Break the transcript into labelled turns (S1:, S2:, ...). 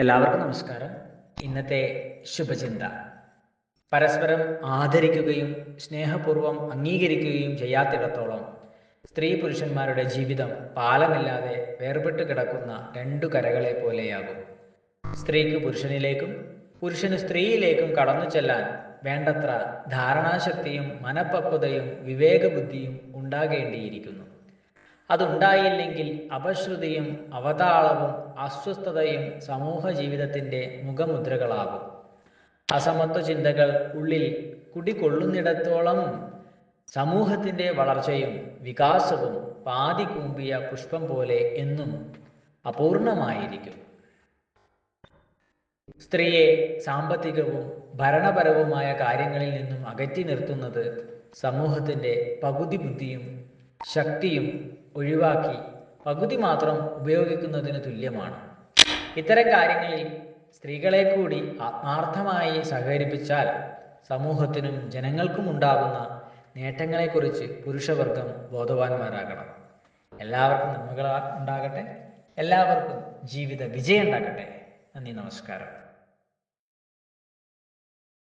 S1: എല്ലാവർക്കും നമസ്കാരം. ഇന്നത്തെ ശുഭചിന്ത: പരസ്പരം ആദരിക്കുകയും സ്നേഹപൂർവ്വം അംഗീകരിക്കുകയും ചെയ്യാത്തിടത്തോളം സ്ത്രീ പുരുഷന്മാരുടെ ജീവിതം പാലമില്ലാതെ വേർപെട്ട് കിടക്കുന്ന രണ്ടു കരകളെ പോലെയാകും. സ്ത്രീക്ക് പുരുഷനിലേക്കും പുരുഷന് സ്ത്രീയിലേക്കും കടന്നു ചെല്ലാൻ വേണ്ടത്ര ധാരണാശക്തിയും മനഃപക്വതയും വിവേകബുദ്ധിയും ഉണ്ടാകേണ്ടിയിരിക്കുന്നു. അതുണ്ടായില്ലെങ്കിൽ അപശ്രുതിയും അവതാളവും അസ്വസ്ഥതയും സമൂഹ ജീവിതത്തിൻ്റെ മുഖമുദ്രകളാകും. അസമത്വ ചിന്തകൾ ഉള്ളിൽ കുടികൊള്ളുന്നിടത്തോളം സമൂഹത്തിൻ്റെ വളർച്ചയും വികാസവും പാതി കൂമ്പിയ പുഷ്പം പോലെ എന്നും അപൂർണമായിരിക്കും. സ്ത്രീയെ സാമ്പത്തികവും ഭരണപരവുമായ കാര്യങ്ങളിൽ നിന്നും അകറ്റി നിർത്തുന്നത് സമൂഹത്തിൻ്റെ പകുതി ബുദ്ധിയും ശക്തിയും ഒഴിവാക്കി പകുതി മാത്രം ഉപയോഗിക്കുന്നതിന് തുല്യമാണ്. ഇത്തരം കാര്യങ്ങളിൽ സ്ത്രീകളെ കൂടി ആത്മാർത്ഥമായി സഹകരിപ്പിച്ചാൽ സമൂഹത്തിനും ജനങ്ങൾക്കും ഉണ്ടാകുന്ന നേട്ടങ്ങളെക്കുറിച്ച് പുരുഷവർഗം ബോധവാന്മാരാകണം. എല്ലാവർക്കും നന്മകൾ ഉണ്ടാകട്ടെ. എല്ലാവർക്കും ജീവിത വിജയം ഉണ്ടാകട്ടെ. നന്ദി, നമസ്കാരം.